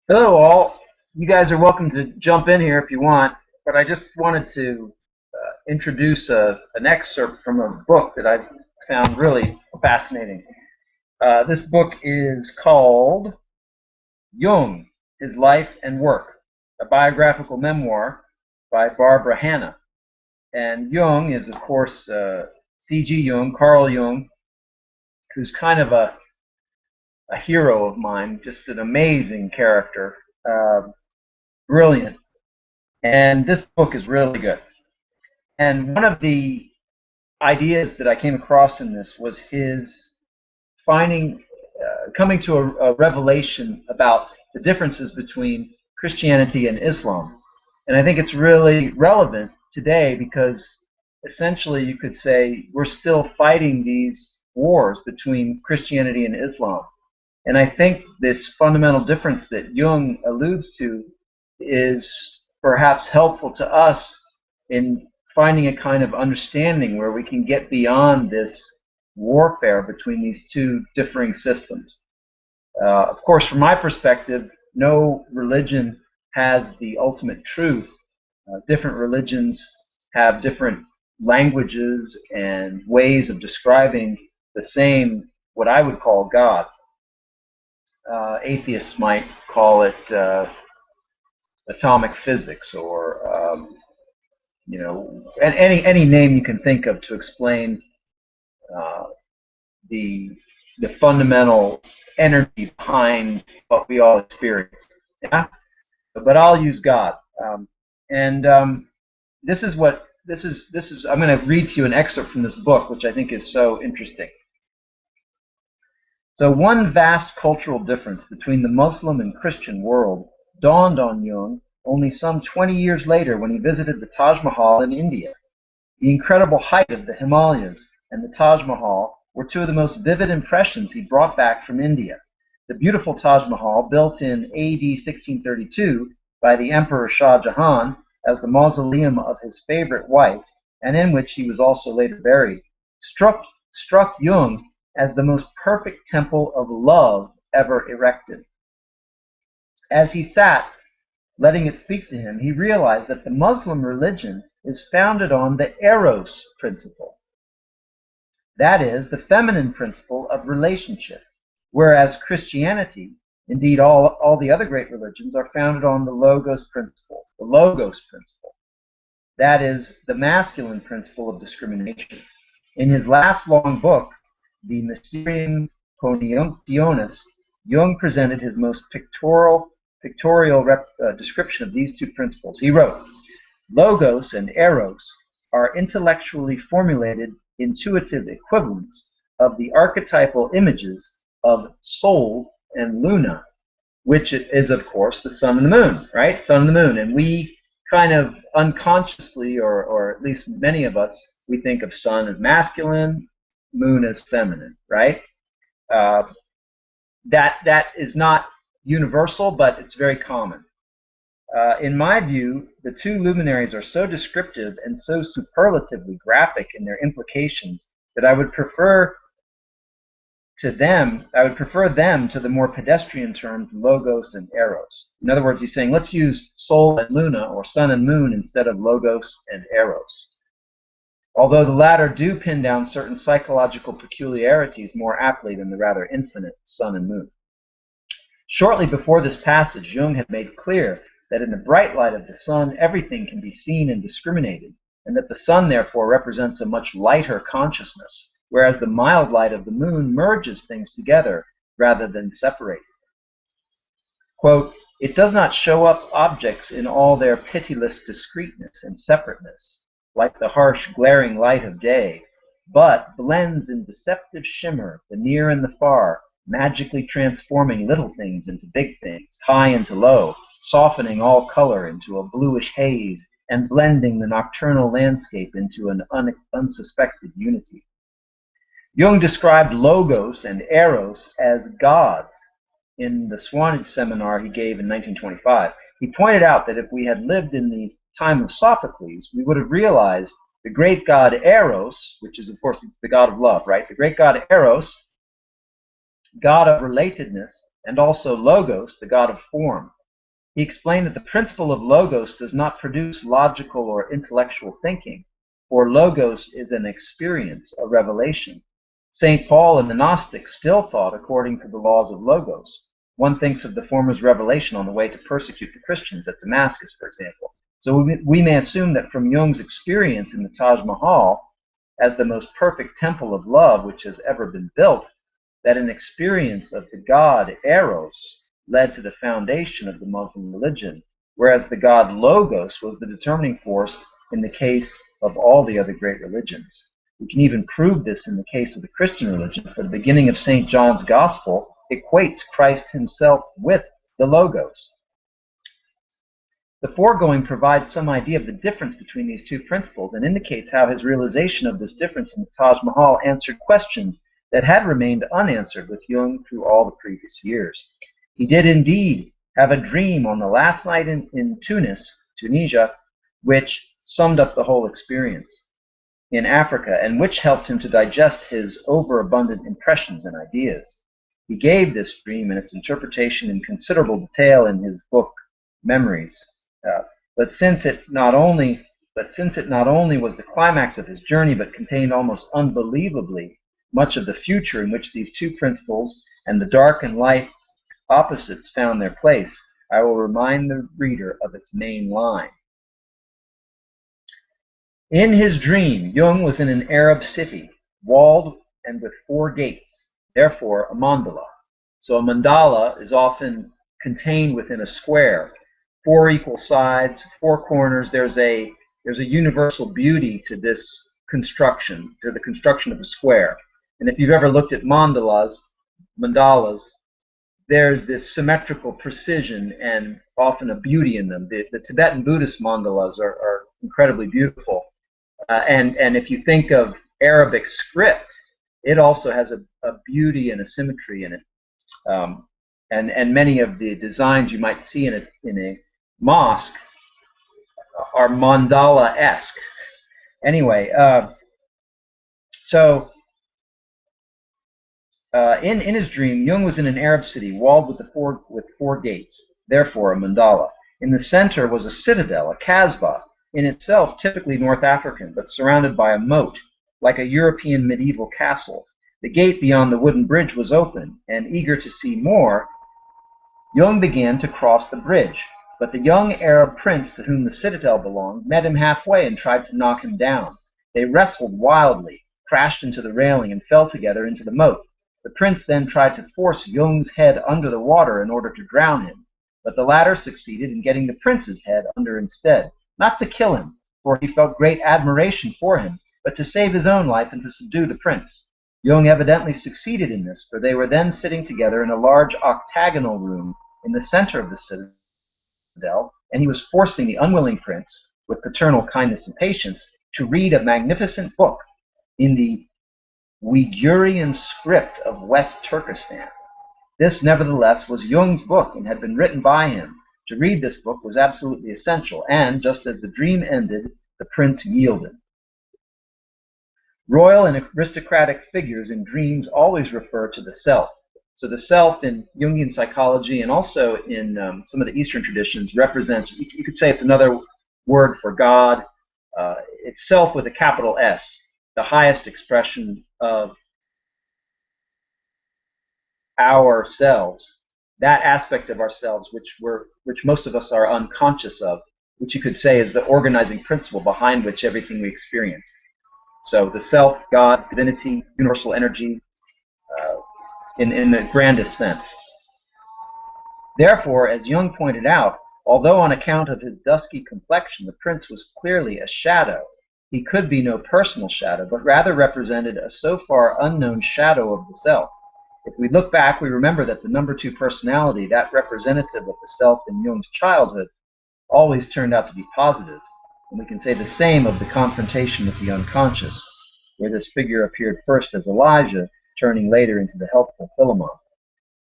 Hello, all. You guys are welcome to jump in here if you want, but I just wanted to introduce an excerpt from a book that I found really fascinating. This book is called Jung, His Life and Work, a biographical memoir by Barbara Hanna. And Jung is, of course, C.G. Jung, Carl Jung, who's kind of a hero of mine, just an amazing character, brilliant. And this book is really good. And one of the ideas that I came across in this was his coming to a revelation about the differences between Christianity and Islam. And I think it's really relevant today because essentially you could say we're still fighting these wars between Christianity and Islam. And I think this fundamental difference that Jung alludes to is perhaps helpful to us in finding a kind of understanding where we can get beyond this warfare between these two differing systems. Of course, from my perspective, no religion has the ultimate truth. Different religions have different languages and ways of describing the same, what I would call God. Atheists might call it atomic physics, or any name you can think of to explain the fundamental energy behind what we all experience. Yeah, but I'll use God. And this is what this is. I'm going to read to you an excerpt from this book, which I think is so interesting. So one vast cultural difference between the Muslim and Christian world dawned on Jung only some 20 years later when he visited the Taj Mahal in India. The incredible height of the Himalayas and the Taj Mahal were two of the most vivid impressions he brought back from India. The beautiful Taj Mahal, built in A.D. 1632 by the Emperor Shah Jahan as the mausoleum of his favorite wife, and in which he was also later buried, struck Jung as the most perfect temple of love ever erected. As he sat, letting it speak to him, he realized that the Muslim religion is founded on the Eros principle. That is, the feminine principle of relationship, whereas Christianity, indeed all the other great religions, are founded on the Logos principle. That is, the masculine principle of discrimination. In his last long book, The Mysterium Conjunctionis, Jung presented his most pictorial description of these two principles. He wrote, "Logos and Eros are intellectually formulated intuitive equivalents of the archetypal images of Sol and Luna, which is, of course, the sun and the moon, right? Sun and the moon. And we kind of unconsciously, or at least many of us, we think of sun as masculine, moon as feminine, right? That is not universal, but it's very common. In my view, the two luminaries are so descriptive and so superlatively graphic in their implications that I would prefer them to the more pedestrian terms Logos and Eros. In other words, he's saying, let's use Sol and Luna, or sun and moon, instead of Logos and Eros. Although the latter do pin down certain psychological peculiarities more aptly than the rather infinite sun and moon. Shortly before this passage, Jung had made clear that in the bright light of the sun, everything can be seen and discriminated, and that the sun therefore represents a much lighter consciousness, whereas the mild light of the moon merges things together rather than separates them. Quote, "It does not show up objects in all their pitiless discreteness and separateness, like the harsh glaring light of day, but blends in deceptive shimmer the near and the far, magically transforming little things into big things, high into low, softening all color into a bluish haze, and blending the nocturnal landscape into an unsuspected unity." Jung described Logos and Eros as gods in the Swanage seminar he gave in 1925. He pointed out that if we had lived in the time of Sophocles, we would have realized the great god Eros, which is, of course, the god of love, right? The great god Eros, god of relatedness, and also Logos, the god of form. He explained that the principle of logos does not produce logical or intellectual thinking, for logos is an experience, a revelation. St. Paul and the Gnostics still thought according to the laws of logos. One thinks of the former's revelation on the way to persecute the Christians at Damascus, for example. So we may assume that from Jung's experience in the Taj Mahal, as the most perfect temple of love which has ever been built, that an experience of the god Eros led to the foundation of the Muslim religion, whereas the god Logos was the determining force in the case of all the other great religions. We can even prove this in the case of the Christian religion, for the beginning of St. John's Gospel equates Christ himself with the Logos. The foregoing provides some idea of the difference between these two principles and indicates how his realization of this difference in the Taj Mahal answered questions that had remained unanswered with Jung through all the previous years. He did indeed have a dream on the last night in Tunisia, which summed up the whole experience in Africa and which helped him to digest his overabundant impressions and ideas. He gave this dream and its interpretation in considerable detail in his book, Memories. But since it not only was the climax of his journey, but contained almost unbelievably much of the future in which these two principles and the dark and light opposites found their place, I will remind the reader of its main line. In his dream, Jung was in an Arab city, walled and with 4 gates, therefore a mandala. So a mandala is often contained within a square. 4 equal sides, 4 corners. There's a universal beauty to this construction, to the construction of a square. And if you've ever looked at mandalas, there's this symmetrical precision and often a beauty in them. The Tibetan Buddhist mandalas are incredibly beautiful. And if you think of Arabic script, it also has a beauty and a symmetry in it. And many of the designs you might see in a mosque are mandala-esque. Anyway, in his dream, Jung was in an Arab city walled with 4 gates, therefore a mandala. In the center was a citadel, a kasbah, in itself typically North African, but surrounded by a moat, like a European medieval castle. The gate beyond the wooden bridge was open, and eager to see more, Jung began to cross the bridge. But the young Arab prince to whom the citadel belonged met him halfway and tried to knock him down. They wrestled wildly, crashed into the railing, and fell together into the moat. The prince then tried to force Jung's head under the water in order to drown him, but the latter succeeded in getting the prince's head under instead, not to kill him, for he felt great admiration for him, but to save his own life and to subdue the prince. Jung evidently succeeded in this, for they were then sitting together in a large octagonal room in the center of the citadel, and he was forcing the unwilling prince, with paternal kindness and patience, to read a magnificent book in the Uigurian script of West Turkestan. This, nevertheless, was Jung's book and had been written by him. To read this book was absolutely essential, and, just as the dream ended, the prince yielded. Royal and aristocratic figures in dreams always refer to the self. So the self in Jungian psychology and also in some of the Eastern traditions represents, you could say it's another word for God. It's self with a capital S, the highest expression of ourselves, that aspect of ourselves which most of us are unconscious of, which you could say is the organizing principle behind which everything we experience. So the self, God, divinity, universal energy, in the grandest sense. Therefore, as Jung pointed out, although on account of his dusky complexion the prince was clearly a shadow, he could be no personal shadow, but rather represented a so far unknown shadow of the self. If we look back, we remember that the number 2 personality, that representative of the self in Jung's childhood, always turned out to be positive. And we can say the same of the confrontation with the unconscious, where this figure appeared first as Elijah, turning later into the helpful Philemon.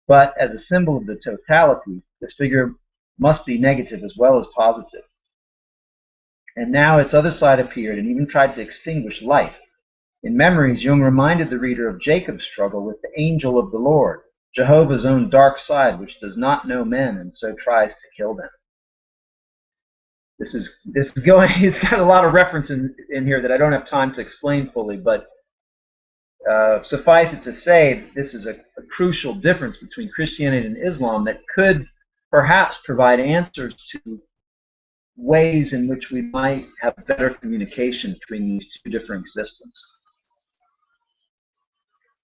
But as a symbol of the totality, this figure must be negative as well as positive. And now its other side appeared and even tried to extinguish life. In Memories, Jung reminded the reader of Jacob's struggle with the angel of the Lord. Jehovah's own dark side, which does not know men and so tries to kill them. This is going. He's got a lot of reference in here that I don't have time to explain fully, but suffice it to say, this is a crucial difference between Christianity and Islam that could perhaps provide answers to ways in which we might have better communication between these two different systems.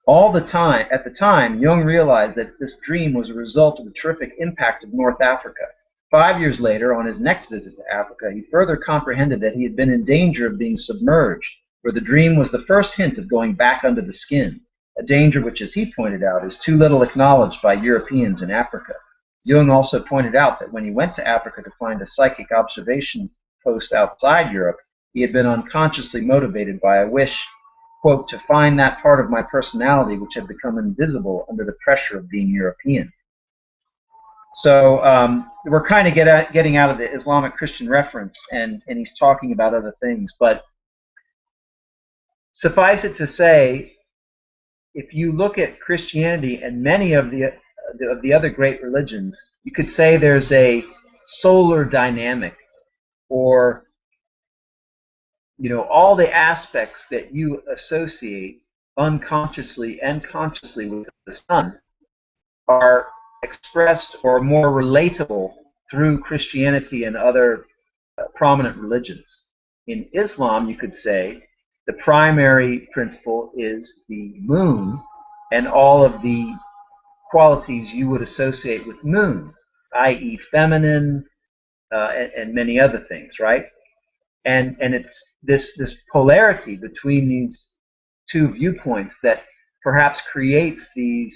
At the time, Jung realized that this dream was a result of the terrific impact of North Africa. 5 years later, on his next visit to Africa, he further comprehended that he had been in danger of being submerged, where the dream was the first hint of going back under the skin, a danger which, as he pointed out, is too little acknowledged by Europeans in Africa. Jung also pointed out that when he went to Africa to find a psychic observation post outside Europe, he had been unconsciously motivated by a wish, quote, to find that part of my personality which had become invisible under the pressure of being European. So we're kind of getting out of the Islamic Christian reference, and he's talking about other things. But suffice it to say, if you look at Christianity and many of the other great religions, you could say there's a solar dynamic, or all the aspects that you associate unconsciously and consciously with the sun are expressed or more relatable through Christianity and other prominent religions. In Islam, you could say the primary principle is the moon and all of the qualities you would associate with moon, i.e. feminine, and many other things, right? And it's this polarity between these two viewpoints that perhaps creates these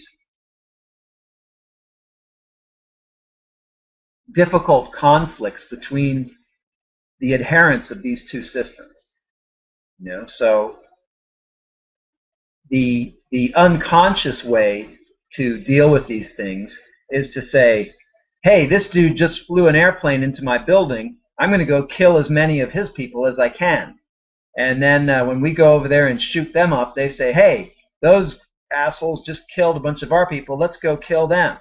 difficult conflicts between the adherents of these two systems. So the unconscious way to deal with these things is to say, hey, this dude just flew an airplane into my building. I'm going to go kill as many of his people as I can. And then when we go over there and shoot them up, they say, hey, those assholes just killed a bunch of our people. Let's go kill them.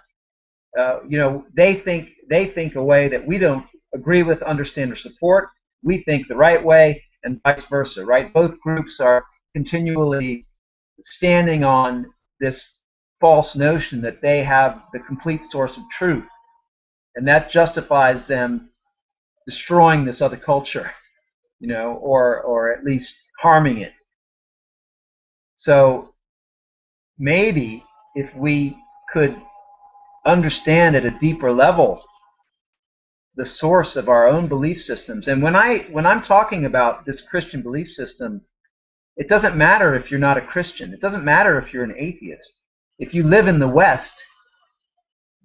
They think a way that we don't agree with, understand, or support. We think the right way, and vice versa, right? Both groups are continually standing on this false notion that they have the complete source of truth, and that justifies them destroying this other culture, or at least harming it. So maybe if we could understand at a deeper level the source of our own belief systems, and when I'm talking about this Christian belief system, it doesn't matter if you're not a Christian. It doesn't matter if you're an atheist. If you live in the West,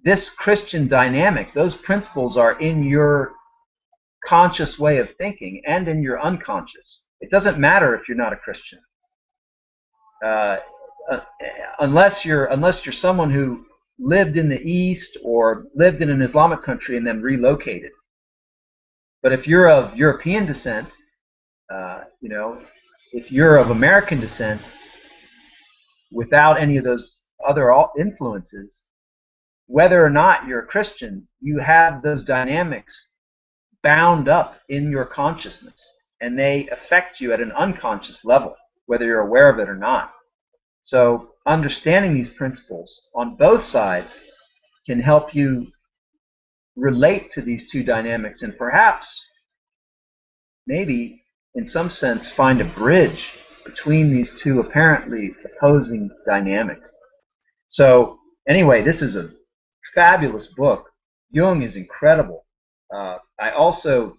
this Christian dynamic, those principles are in your conscious way of thinking and in your unconscious. It doesn't matter if you're not a Christian, unless you're someone who lived in the East or lived in an Islamic country and then relocated. But if you're of European descent, if you're of American descent, without any of those other influences, whether or not you're a Christian, you have those dynamics bound up in your consciousness, and they affect you at an unconscious level, whether you're aware of it or not. So understanding these principles on both sides can help you relate to these two dynamics, and perhaps, maybe, in some sense, find a bridge between these two apparently opposing dynamics. So anyway, this is a fabulous book. Jung is incredible. I also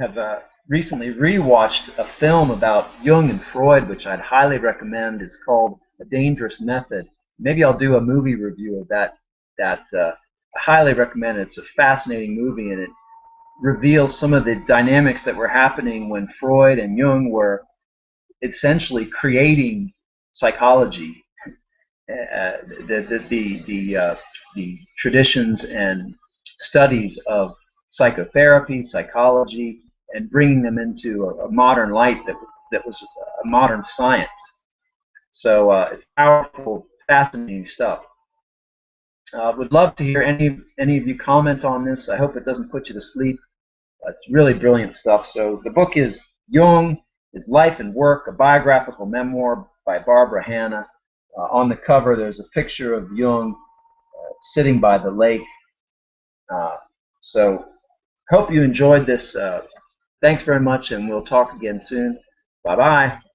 have recently rewatched a film about Jung and Freud, which I'd highly recommend. It's called A Dangerous Method. Maybe I'll do a movie review of that. I highly recommend it. It's a fascinating movie, and it reveals some of the dynamics that were happening when Freud and Jung were essentially creating psychology. The traditions and studies of psychotherapy, psychology, and bringing them into a modern light that was a modern science. So it's powerful, fascinating stuff. Would love to hear any of you comment on this. I hope it doesn't put you to sleep. It's really brilliant stuff. So the book is Jung, His Life and Work, a biographical memoir by Barbara Hanna. On the cover, there's a picture of Jung sitting by the lake. So hope you enjoyed this. Thanks very much, and we'll talk again soon. Bye-bye.